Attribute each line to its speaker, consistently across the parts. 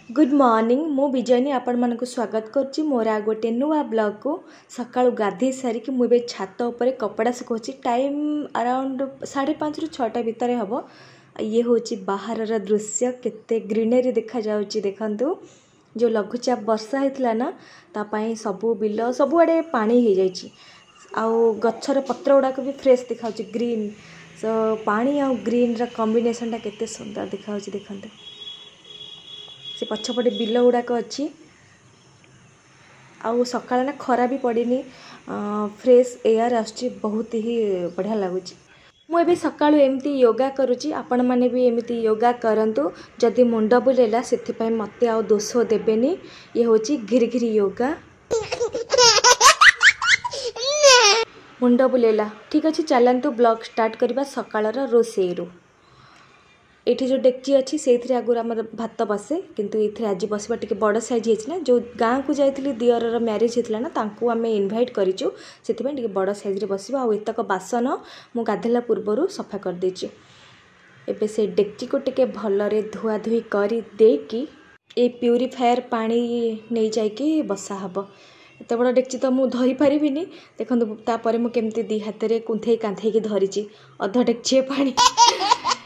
Speaker 1: Good morning मु विजयनी आपण मानक स्वागत करछि मोर आ गोटे नुआ ब्लॉग को सकाळु गाधे सारी कि मुबे छात ऊपर कपड़ा सुखोछि टाइम अराउंड 5:30 रु 6टा भितर हबो। ये होछि बाहर रा दृश्य केते ग्रीनरी देखा जाउछि देखंतु जो लघुचाप वर्षा हेतला ना ता पई सबु बिल सबु आडे पानी हे जाइछि आ गच्छर पत्र उडा को भी फ्रेश दिखाउछि ग्रीन सो पानी आ ग्रीन रा कॉम्बिनेशन ता केते सुंदर दिखाउछि देखंतु से पछपटे बिल गुड़ाक अच्छी आउ सकाळ ना खरा भी पड़नी फ्रेश एयर आसुची बहुत ही बढ़िया लगुच। मुझे सकाळु एमती योगा करुच्ची आपण माने भी एमती योगा करंतु जदि मुंड बुलेला से मत आ दोष देवेनि। ये होची घिरी योगा मुंड बुलेला ठीक अच्छे चलतु ब्लॉग स्टार्ट करवा सकाळ रोषेई एठी जो डेक्ची अच्छी से आगुरी आम भात बसे किंतु ये आज बसवा टी बड़ साइज होना जो गाँव को जाइली दियर मैरिज होता ना तांको आम इनभाइट करूँ से बड़ साइज बस आतक बासन मु गाधेला पूर्वर सफा कर देची। एबे से डेक्ची को टिके भलरे धुआ धुई कर देकी ए प्यूरीफायर पानी नहीं जाइए बसा हम एत बड़ डेक्ची तो मुझे धरी पारि देखो तापर मुझे दी हाथ में कुंथई कांथेकी धरी अध डेक्ची पानी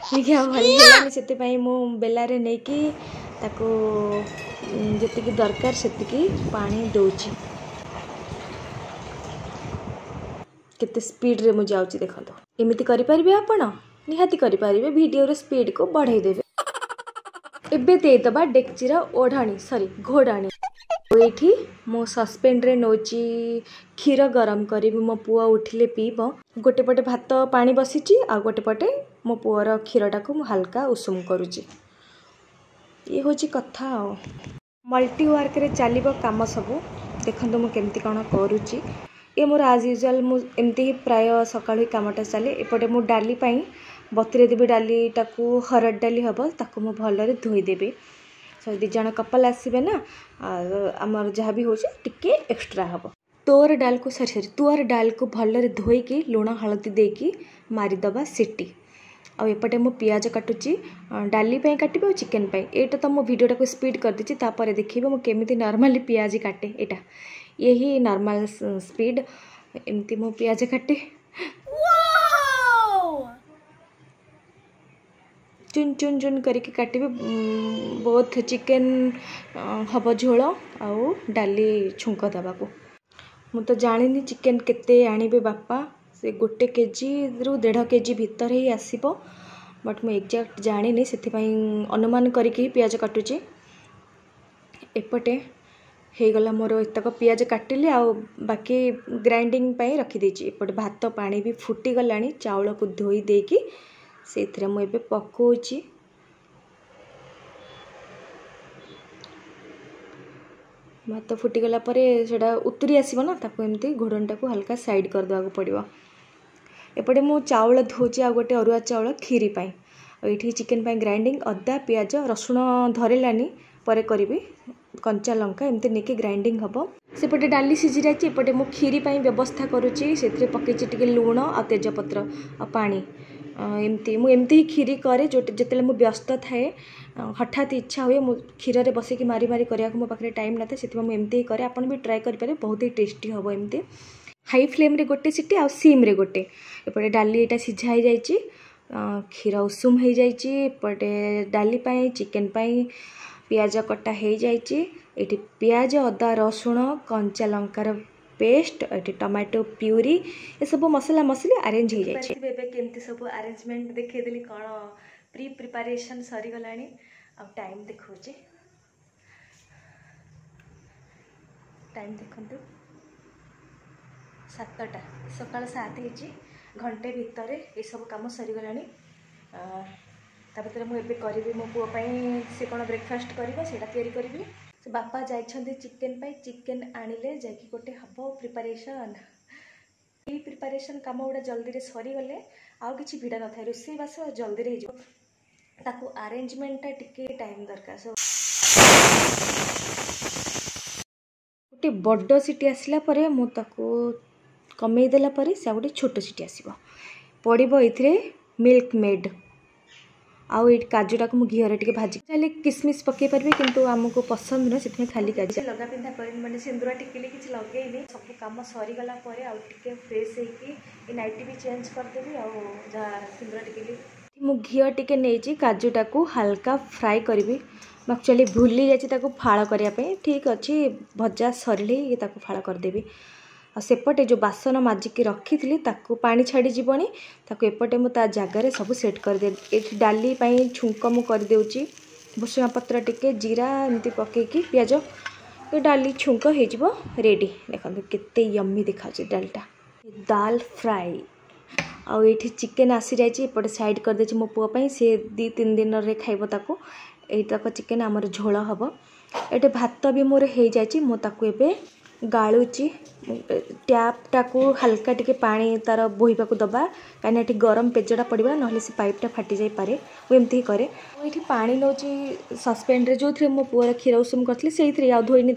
Speaker 1: देखिए भल से मु बेलारे नहीं कि ताको जतिकी दरकार सेतिकी पानी दौची केते स्पीड रे मु जाउची देखंतो एमिति करि परिबे आपण निहाती करि परिबे वीडियो रे स्पीड को बढ़ाई देबे। एबे दे दबा डेक्चीरा ओढाणी सॉरी घोडाणी एठी मो सस्पेंड रे नोची क्षीर गरम करी मो पुआ उठिले पीब गोटे पटे भात पानी बसीची आ गोटे पटे मो पुअर क्षीरटा को हल्का उषुम करुची। ये होची कथा मल्टी वर्क रे चलिबो काम सबू देखंतु मु केमती कोन करुची। ये मोर आज यूजुअल मु एमती ही प्राय सकाळी कामटा चले एपटे मु डाली पई बतरे देबी डालीटा को हरड डाली हबो ताको मु भलरे धोई देबी सो दी जण कपल आसीबे ना आमर जहाँ भी होचे टिके एक्स्ट्रा हबो। तोर डाल को सरी तुअर डाल को भलरे धोईकी लुण हलदी देकी मारिदबा सिटी आ एपटे मु पियाज काटुची डाली पे काटिबे और चिकन पे एटा तो मो वीडियोटा को स्पीड कर देची तापर देखिबे मु केमिति नॉर्मली पियाज काटे एटा यही नॉर्मल स्पीड एमती मो पियाज काटे चुन चुन चुन करके काटिबे बहुत चिकन हब झोल आउ डाली छुंक दबा को मु तो जानिनी चिकन केते आनिबे बापा से 1 केजी रु 1.5 केजी भितर ही आसीबो बट मु एक्जाक्ट जानिनी से अनुमान करके ही पियाज काटुची। एपटे हे गला मोर एतक पियाज काटिली आ बाकी ग्राइंडिंग पई रखी देची एपटे भात पानी भी फुटी गलानी चावल को धोई देकी से मु एबे पकोची भात फुटीगला सेटा उतरी आसो ना ताको एमती घोड़नटा को हल्का साइड कर देवा पड़ो। एपटे मु चावल धोची आ गोटे अरुआ चावल खीरी पाई ये चिकन पाई ग्राइंडिंग अदा पियाज रसुण धरलानी परे करी कंचा लंका एमती नहीं ग्राइंडिंग हम सेपटे डाली सीझी जाए एपटे मु खीरी पाई व्यवस्था करुच्ची से पकईची टिके लुण आ तेजपत्र आ पानी एमती एमती ही खीरी करे जो जिते मु व्यस्त थाए हठात इच्छा हुए मु क्षीर रे बसिकी मारी मारी करिया मो पाखे टाइम न था से एमती ही करे आपन भी ट्राई करें बहुत ही टेस्टी हम एमती हाई फ्लेम रे गोटे सीटी आ सीम रे गोटे एपटे डाली एटा सीझा ही जाइए क्षीर उषुम हो जाइए डाली पाई चिकन पाई पियाज कटा हो जाइए ये पियाज अदा रसुण कंचा लंकार पेस्ट ये टमाटो प्यूरी ये सब मसला मसली अरेंज हो जाए केमती सब अरेंजमेंट देखदेली कौन प्री प्रिपरेशन सरी गलानी अब टाइम देखुचे टाइम देखंतु 7टा सकाळ 7 होची घंटे भितर ये सब काम सरी गलानी तापर मुझे करी मो पुओ से कौन ब्रेकफास्ट करा तैयारी करी से बापा जाइछन्ते चिकन पाई चिकन आनिले जाकि गोटे हम प्रिपरेशन ये प्रिपरेशन काम गुड़ा जल्दी सरी गले आउ किछि भिड़ा न थाए रोषेई बास जल्दी रे हो ताकू अरेंजमेंटा टिके टाइम दरकार गोटे बड़ सीटी आसला परे मु ताकू कमे देला परे से गोटे छोट सीटी आसीबो पड़िबो एथिरे मिल्क मेड आउ ये काजूटा को घीरे टे भाजी चाहे किसमिश पकई पारे कि आमको पसंद नुह से खाली काजू लगा पिंधा कर मैंने सिंदूरा टिकली किसी लगेनि सब कम सरीगला आउे फ्रेश होगी नाइटी भी चेंज करदेवी आ सिंदूरा टिकली मु घी टिके नहीं काजूटा को हल्का फ्राए करी एक्चुअली भूली जाती फाड़ करने ठीक अच्छे भजा सरिले ये फाड़ करदेवी सेपटे जो बासन माजिकी रखी थी पानी छाड़ी जीवनी एपटे मुझे जगार सब सेट करदे ये डाली छुंक मु करदेची भुसुंगा पत्र टिके जीरा एमती पकईकी पियाज ये डाली छुंक हो रेडी देखो केते यम्मी देखा डालटा दाल फ्राए आउ ये चिकेन आसी जाइए साइड करदे मो पुओ सी 2-3 दिन रे खाइब ताको यहीतक चिकेन आमर झोल हम ये भात भी मोर हो जाए मुझे गालुची टैपटा को हल्का टिके पानी तार बोहिबा को दबा कहीं गरम पेजटा पड़ा ना से पाइपटा फाटी जाई पारे एमती ही करे ये पानी नौ सस्पेंड रे जो थे मो पुअर क्षीर उषुम करी से आ धोईनी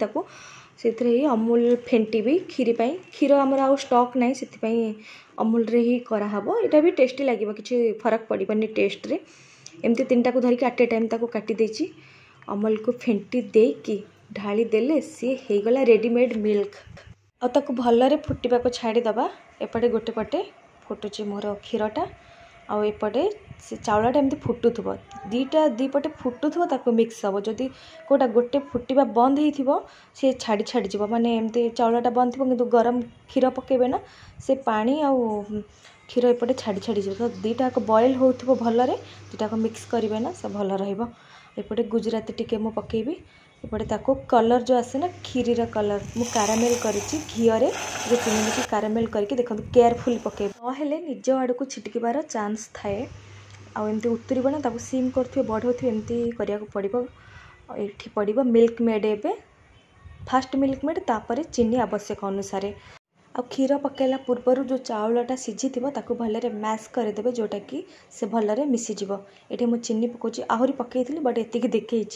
Speaker 1: से अमूल फेंटी क्षीरी क्षीर आमर आ स्टॉक ना से अमूल रे ही कराहब यहाँ भी टेस्टी लगे किसी फरक पड़ानी टेस्ट रे एमती 3टा को धरिकी एट ए टाइम काटी देची अमूल को फेंटी देकी ढाली देले सी हो गला रेडीमेड मिल्क आ ताको भलरे फुटिबा को छाड़ीदबा एपटे गोटे पटे फुटुची मोर क्षीरटा आ एपटे से चाउलटा एमती फुटुथबो दी पटे फुटुथबो ताको मिक्स हबो जदी कोटा गोटे फुटिबा बंद हेइथिबो से छाड़ी छाड़ी जीवो माने एमती चाउलटा बंद थिबो किंतु गरम क्षीर पकेबे ना से पानी आ क्षीर एपटे छाड़ी छाड़ी जीवो तो दीटाक बॉयल होउथिबो भलरे दीटाक मिक्स करिवे ना से भल रहइबो एपटे गुजराती टिके मु पकेबी एपटे ताको कलर जो आसे ना क्षीर कलर मु कारामेल करिछि घीरे जो 3 मिनट कारामेल करके देखो केयरफुल पके नहेले निज आड़ को छिटकिबार चांस थाए आ एमती उतरिब ना ताको सिम करथिबे बढ़ौथिबे एमती करिया को पड़िबो एठी पड़िबो मिल्क मेड एबे फास्ट मिल्क मेड तापरे चीनी आवश्यक अनुसार आ क्षीर पकेला पूर्वर जो चाउलटा सीझी ताको भलरे मैश करदेवे जोटा कि से भलरे मिसीज ये मुझे चीनी पकाउची आहरी पकईली बट एतिक देखी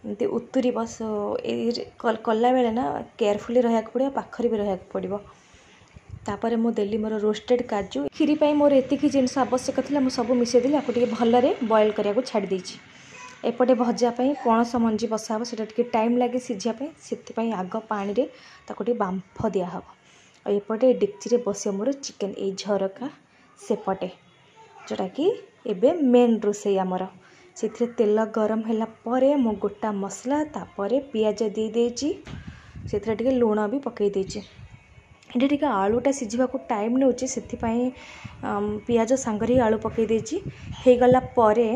Speaker 1: एमती उतुरी बस कला बेले ना केयरफुली रहा पड़ो पाखरे भी रहा पड़ो तापर मु देली मोर रोस्टेड काजू क्षीरी मोर एतिक जिनस आवश्यक थी मुझे सब मिसेदेली आपको भलरे बॉयल करिया को छाड़ी देछि एपटे भजापी पणस मंजी बसा हे से टाइम लगे सीझापी से आग पानी रे ताको बांफ दिहब एपटे डेक्ची बस मोर चिकेन ये झरका सेपटे जोटा कि एबे मेन रोसई आमर से तेल गरम है परे मो गोटा मसला तापर पियाज दे देची से लुण भी पकई देची ये टे आलूटा सीझा को टाइम नौ से पियाज सांगरे आलू पकई देची हो गला परे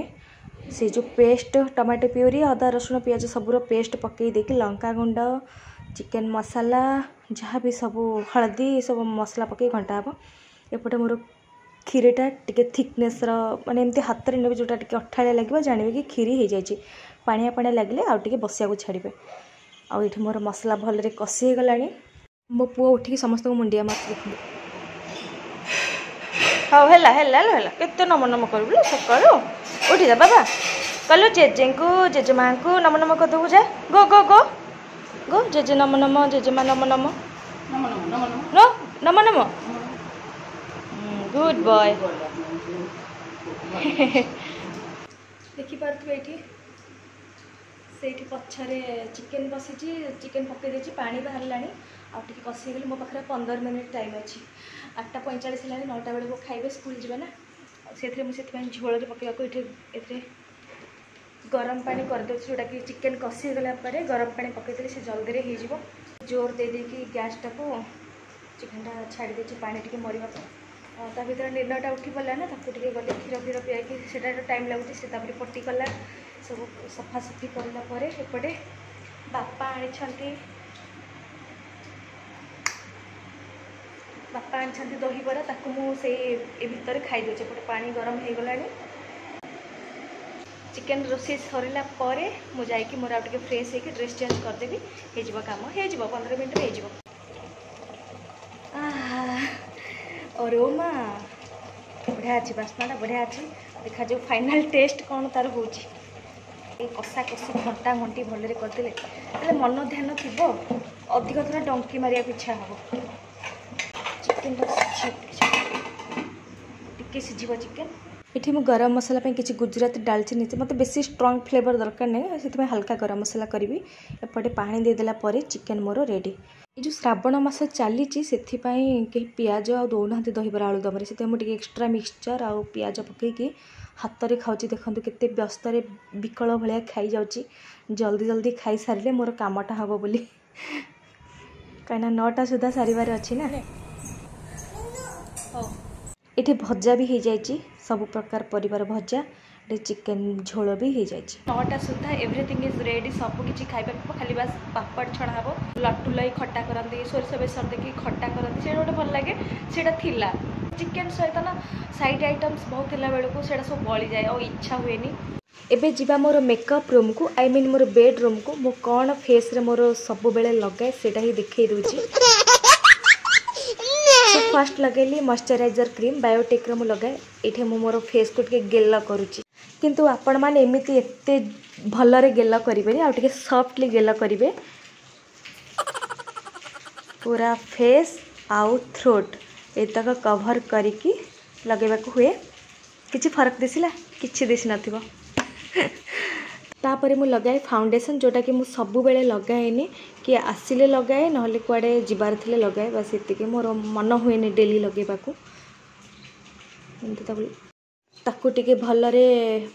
Speaker 1: से जो पेस्ट टमाटो प्यूरी अदा रसुण पियाज सबूर पेस्ट पकई देकी लंका गुंड चिकेन मसाला जहाँ भी सब हलदी सब मसला पकई घंटा हे एपटे मोर क्षीरीटा टिके थिकनेस माने एमती हाथ में ने जोटा टिके अठालिया लगे जानवे कि क्षीरी हो जाए पानिया पानिया लगे आउ टिके बसिया को छाड़े आउ ये मोर मसला भलरे कषि गला मो पुओ उठिकी समस्त मुंडिया मार देख हाँ है केते नम नम करू सकालू उठी जा बाबा कलु जेजे को जेजेमा को नम नम कर दू जा गो गो गो गो जेजे नम नम जेजेमा नम नम नो नम नम गुड बॉय देखी पारे से पछरे चिकेन बसी चिकेन पकई देछि पानी बाहर लानी आ टिके कषि गली मो पाखे 15 मिनिट टाइम अच्छी 8:45 है 9टा बेले को खाइबे स्कूल जीवे ना से मुझे झोल पकड़ा ये गरम पानी करदे जोटा कि चिकेन कषि गला गरम पानी पकईदे से जल्दी हो जोर दे देकी गैसटा को चिकेनटा छाड़ी देछि पानी टिके मरिबा ता भीतर निर्णयटा उठी पड़ा ना गले क्षीर फीर पियाकि से टाइम लगुच से पट्टी कला सब सफासफी करापर एपटे बापा आनी दहीबरा ताकू मुझे भितर खाई दूचे एपटे पानी गरम हो गला चिकेन रोषे सरला मुझे मोर आउ टे फ्रेश होकर ड्रेस चेंज करदेवी हो कम हो 15 मिनट हो अरोमा बढ़िया अच्छी बास्नाटा बढ़िया अच्छी देखा जो फाइनाल टेस्ट कौन तार हो कषा कषि घंटा घंटी भलरे करदे मन ध्यान थी अधिक थोड़ा डंकी मारिया इच्छा हम चिकेन टिके सीझ चिकेन ये मुझे गरम मसला किसी गुजराती डालचीनी मत बेसी स्ट्रंग फ्लेवर दरकार नहीं से हल्का गरम मसला करी एपटे पानी देदेला चिकेन मोर रेडी। ये जो श्रावण मास चली कहीं पियाज आ दौना दहीबरा आलुदम से मुझे एक्सट्रा मिक्सचर आ पियाज पकईकि हाथ में खाऊँ देखूँ केते व्यस्त विकल भाया खाई जाऊँगी जल्दी जल्दी खाई सारे मोर कामटा हम बोली कहीं 9टा सुधा सारे अच्छी ना। ये भजा भी हो जाए सब प्रकार परिवार भजा ये चिकेन झोल भी हो जाए 9टा सुधा एवरीथिंग इज रेडी सब किसी खाइबा खाली बास पापड़ छड़ा हम लट्टू लाई खट्टा करती सोरष बेसर देखिए खट्टा करती से गोटे भल लगे से चिकेन सहित ना साइड आइटम्स बहुत थिला बेलू से सब बड़ी जाए और इच्छा हुए एबे जीवा मोर मेकअप रूम को आई मीन मोर बेडरूम को मो कौन फेस रे मोर सब बेले लगाए सेटा ही दिखाई दूची। फर्स्ट लगेली मॉइस्चराइजर क्रीम बायोटेक रो लगाए ये मोर फेस को टे गेल करुच्ची किंतु आपण मैंने एमती एते भलरे गेल करेंगे आ सफ्टली गेल करेंगे पूरा फेस आउ थ्रोट एतक कभर करिकी लगेबा हुए किछि फरक दिसिला किछि दिस नथिबो। तापर मु लगाए फाउंडेशन जोटा कि मु सबु बेले लगाएनी कि आसिले लगाए नहले कुआडे जिबार थिले लगाए बस इतिके मोर मन हुएनी डेली लगेबाकू एमती ताकू टिके भलरे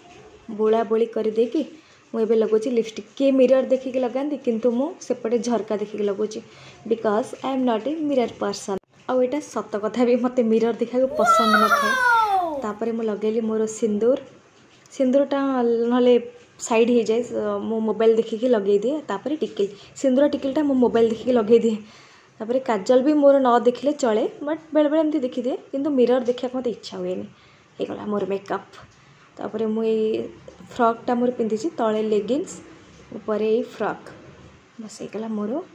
Speaker 1: बोला बोली कर देकी मुझे लगुच लिपस्टिक किए मिरर देखिक लगाती किंतु मु सेपटे झरका देखिक लगुच because I am not a mirror person आउ एटा सत कथा भी मते मिरर देखा पसंद न था। तापर मु लगेली मोर सिंदूरटा नहले साइड हो जाए मो मोबाइल देखिकी लगे दिए तापर टिकिल सिंदूर टिकिलटा मो मोबाइल देखिकी लगे दिए तापर काजल भी मोर न देखले चले बट बेले बेले एमती देखी दिए किंतु मिरर देखा मत इच्छा हुए होगला मोर मेकअप। तापर मुझे फ्रॉकटा मोर पिंधि तले लेगिंग्स ऊपर ये फ्रॉक बस होगला मोर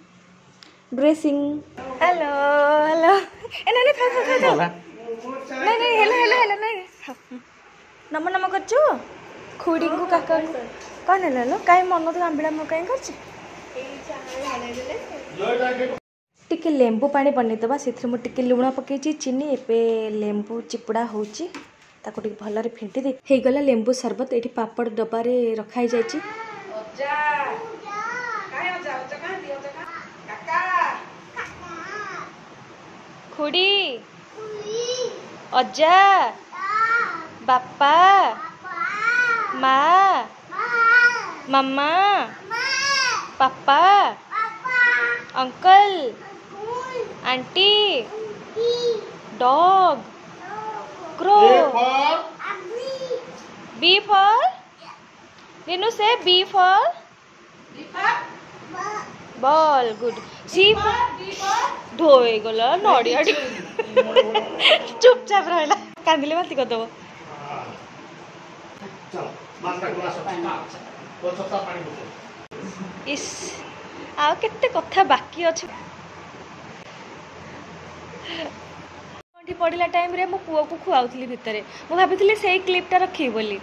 Speaker 1: ड्रेसिंग। हेलो हेलो नहीं नहीं हेलो हेलो हेलो नहीं नम नम करचु खुड़ी को काका कौन हेलो कहीं मन तो आंबिड़ा मो कहीं कर टिके लेंबू पानी बनईदबा से टिके लुण पकई चीनी एपे लेंबू चिपुड़ा होची ताको टिके भलरे फेंटी दे हे गला लेंबू शरबत एठी पापड़ डब्बारे रखाई जायची। खुड़ी अज्जा बापा माँ mamma papa uncle aunty dog crow B for नीनू से B for ball good C for ढोए गला नड़िया चुपचाप रहा कांदिले मत करदेव इस आ केते कथा बाकी अच्छे पड़िला टाइम रे मो पुओ को खुआउथली भितरे मु भाबिथली सेही क्लिपटा रखी बोली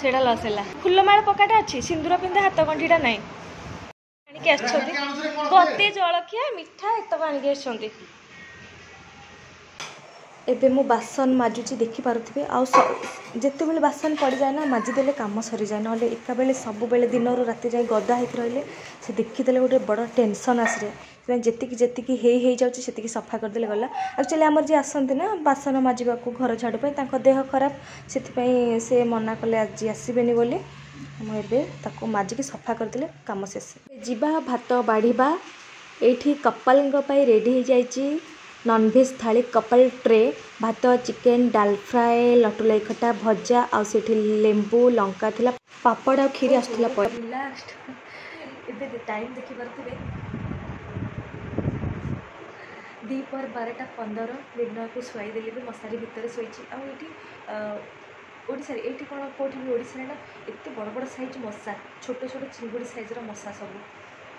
Speaker 1: सेडा लस हैला फुलमाळ पकाटा अछि सिंदूर पिंदा हाथ गंठीटा नाही आनिके आछथि गते जळखिया मिठा एत आनिके आछथि। एबे मु बासन माजुची देखि पारुथिबे आ जेते बेले बासन पड़ जाए ना माजी देले काम सरी जाए ना एका बेले सब बेले दिन रू राति जाए गदा होकर रहिले से देखीदेले गोटे बड़ टेंशन आसे जेतिकी जेतिकी हे जाउची सेतिकी सफा करदेले गला। एक्चुअली आमर जे आसंती ना बासन माजिबा को घर झाड़ू पे तांको देह खराब से से मना कले आज आसबेनी बोली मु एबे ताको माजिकी सफा करदेले काम शेष जीवा भात बाढ़ीबा एठी कपल पाई रेडी हो जाइची नॉनभेज थाली कपल ट्रे भात चिकेन डाल फ्राए लटुलाई खटा भजा आ लेंबू लंका थिला पापड़ आ खीरी आसला लास्ट एबे टाइम देखि परथिबे 2:15 दिन को शुआई देली भी मशारी भितर शोची आड़ी ये कौन कौटी भी ओडिशा ना एत बड़ बड़ साइज मशा छोट छोट चिंगुड़ी साइजर मशा सब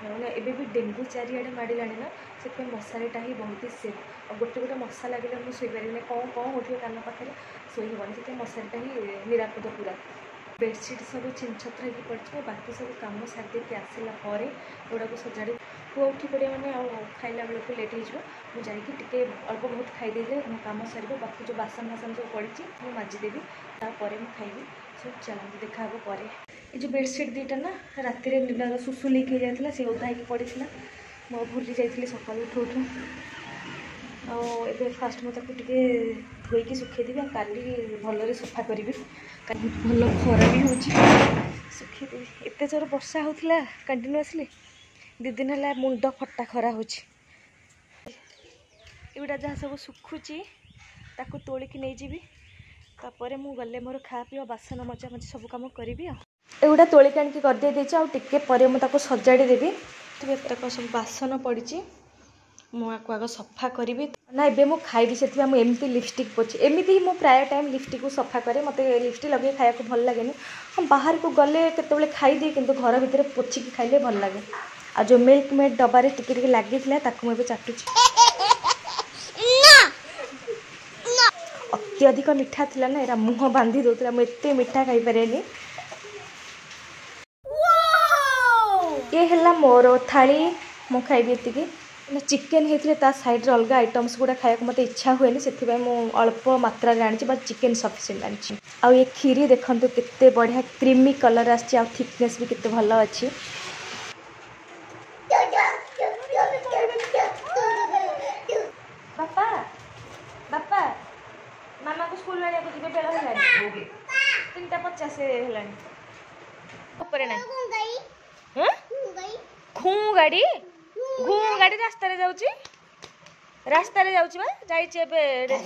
Speaker 1: मैंने एबे भी डेंगू चारिआडे माड़िला ना से मशारीटा ही बहुत ही सेफ और गोटे गोटे मशा लगे मुझे शोपारे कौन कौन उठे कान पाखे शोहबनी से मशारीटा ही निरापद पूरा बेडसीट सब छिनछत्र होगी पड़े बाकी सब कम सारी आसला गुड़ा को सजाड़ी पुआ उठी पड़े मैंने खाइला बेलू लेट हो मुझे अल्प बहुत खाईदे मो कम सर बाकी जो बासन बासन सब पड़ी मुझे मजिदेवी तापर मुझे खाइबी सब चलते देखा पर ये जो बेडसीट दुईटा ना रात नीला सुसु लीक हो जाता से ओदा होगी पड़ी मु भूली जाइए सका उठू उठू आए फास्ट मुझे धोईकी सुखेदेवी काली भलरे सफा करी भल खरा भी हो सुखेदेवी एत जोर वर्षा होता कंटिन्यूअसली 2 दिन है मुंड फटा खरा हो एगुड़ा जहाँ सब सुखुची ताकू तोलिकी नहीं जीवी तापर मु गले मोर खा पी बासन मजा मजी सब कम करी एगुड़ा तोलिक आनिक करदे टिके पर मुझे सजाड़ी देवी तक सब बासन पड़ी मुझे आग सफा करी ना एबे मु खाइबी से एमती लिपस्टिक पोछे एमती ही प्राय टाइम लिपस्टिक को सफा करे मत लिपस्टिक लगे खाया भल लगे हम बाहर को गले केतबेले खाईदी किंतु घर भितर पोछिकी खाइले भल लगे आ जो मिल्क मेड डबारे टिके लगी मुझे चाटुची अत्यधिक मीठा थिला ना एरा मुह बांधी दौला मुझे मीठा खाई पारे ये है मोर थाली मु खाइबी एतिकी चिकेन होता साइड अलग आइटम्स गुड़ा खाया मत इच्छा हुए से अल्प मात्रा आनी बस चिकेन सफिशिएंट आनी आ ये खीरी देखो केते बढ़िया क्रीमी कलर आसी थिकनेस भी केते भल अच्छी बापा बापा मामा को स्कूल आने को बेल है 3:50 खूँ गाड़ी घू गाड़ी रास्ता रे जाउची बा जाइए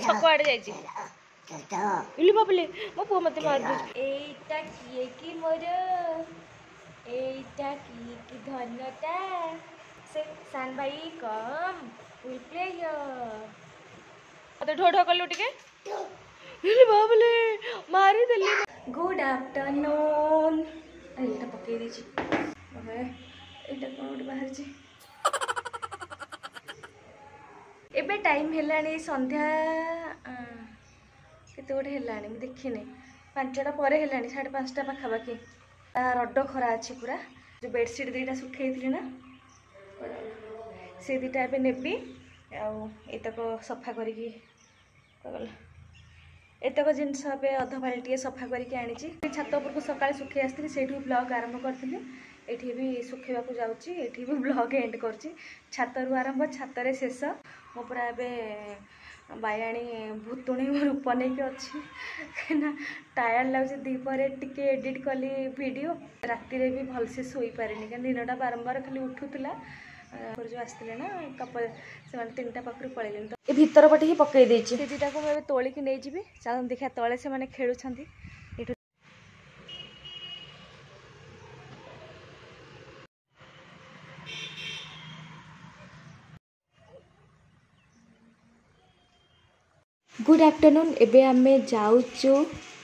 Speaker 1: छक आड़े जाइए इली बाबले मो पुआ मते मार दे एटा किए की मोर एटा किए की धनटा से सान भाई कम विल प्ले हियर मते ढोढो कलु टिके इली बाबले मारी देली गुड आफ्टरनून एटा पके दी छी ओके एटा कोड बाहर छी एबे टाइम है संध्या केते गोटे है देखिने 5टा पर है 5:30 पाखापाखि रड खरा अच्छी पूरा जो बेडसीट दुईटा सुखे ना से दुईटा एबे नेबी आतक सफा करी एतक जिनस अध बाल्टी सफा करके आनी छात उपर सकाଳେ सुखे आसती से ब्लॉग आरंभ करी एठी भी सुखेवाक जाऊँगी एठी भी ब्लॉग एंड कर छात रू आरंभ छात शेष मो पूरा एवं बायाणी भूतुणी रूप नहीं अच्छी कहीं टायर्ड लगे दीपर टिके एडिट कली वीडियो राति भी भलसे शोई पारे क्या दिनटा बारंबार खाली उठूला जो आसते ना कपल से 3टा पाखु पलैले तो ये भीतर पटे ही पकई दुईटा को मुझे तोलिकी नहीं जी चल देखा तले से खेलुंट गुड आफ्टरनून एबे आमे जाऊचु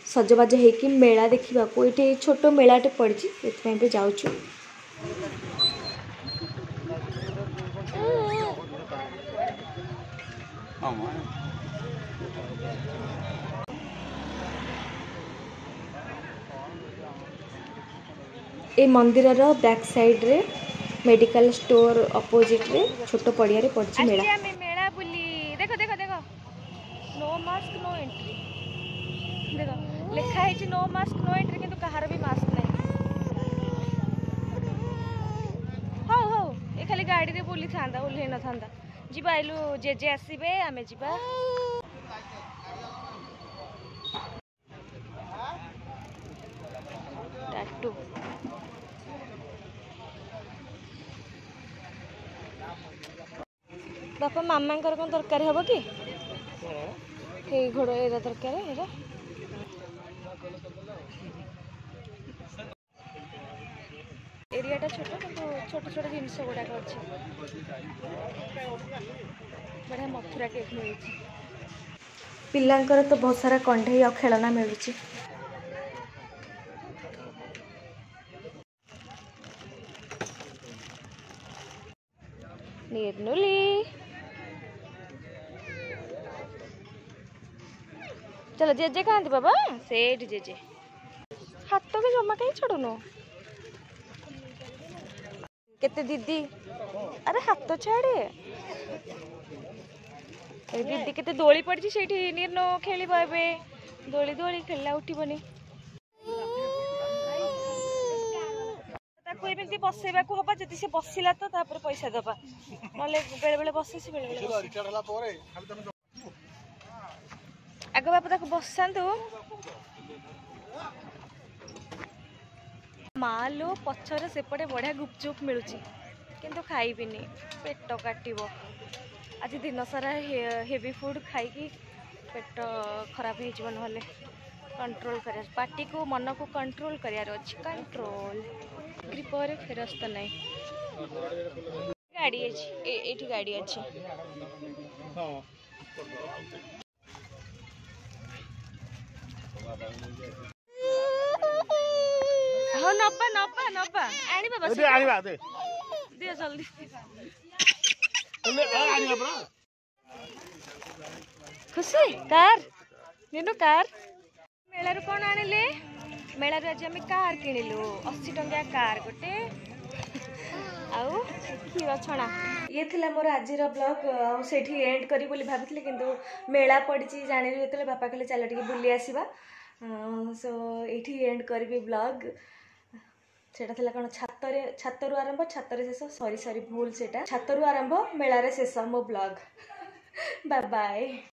Speaker 1: सजबाज होइकी मेला देखा ये छोट मेलाटे पड़ी से जाऊचु ए मंदिर बैक साइड रे मेडिकल स्टोर अपोजिट रे छोट पड़िया रे पड़ी मेला मेला बुली देखो देखो देखो नो मास्क नो एंट्री देखो लिखा है नो मास्क नो एंट्री किंतु कहार भी मास्क नहीं हो ये खाली गाड़ी रे बुली था ओल्हे न था जीवा आइलु जेजे आसबे आमे जीवा टाटू बापा मामा कौन तरकारी हम कि घोड़ एरा तरकारी एरा एरियाटा छोट किंतु छोट छोट जिनस गुड़ाक अच्छे बढ़िया मथुरा केक मिल पिलांकर तो बहुत सारा कंढे और खेलना मिलूँ निर्नुली चलो जेजे कहाँ बाबा सेठ जेजे हाथ तो जमा कहीं छड़ुनु केते दीदी अरे हाथ छाड़े दीदी केते दोली पड़ी से निर्नो खेल दोली दोली खेलला उठबनी एमती बसैवा हम जदि से बसला तो पैसा दबा ना बेले बेले बस आग बापा बसातु मालो पछर सेपटे बढ़िया गुपचुप मिलूँ किंतु खाइबिनी पेट काटब आज दिन सारा हेवी फूड खाई पेट खराब हो ना कंट्रोल कर पार्टी को मन को कंट्रोल करार अच्छी कंट्रोल पर फेरस्त नहीं गाड़ी अच्छी गाड़ी अच्छी हाँ नब्बा नब्बा नब्बा आनिबा बस आनिबा दे दे जल्दी खुशी कार नीनू कार मेलारू कौन आनिले मेलारू आज आम कार किणिलु 80 टंकिया कार गोटे आउ क्षीर छणा ये थिला मोर आजिर ब्लॉग सेठी एंड करी बोली भाबिथिले किंतु मेला पड़ी जानिलु जेतले बापा कहले चल टिके बुली आसीबा सो एठी एंड करबी ब्लॉग सेटा थिला कोन छातरू आरंभ छातरे शेष सॉरी सॉरी भूल सेटा छातरू आरंभ मेला रे शेष मो ब्लॉग बाय बाय।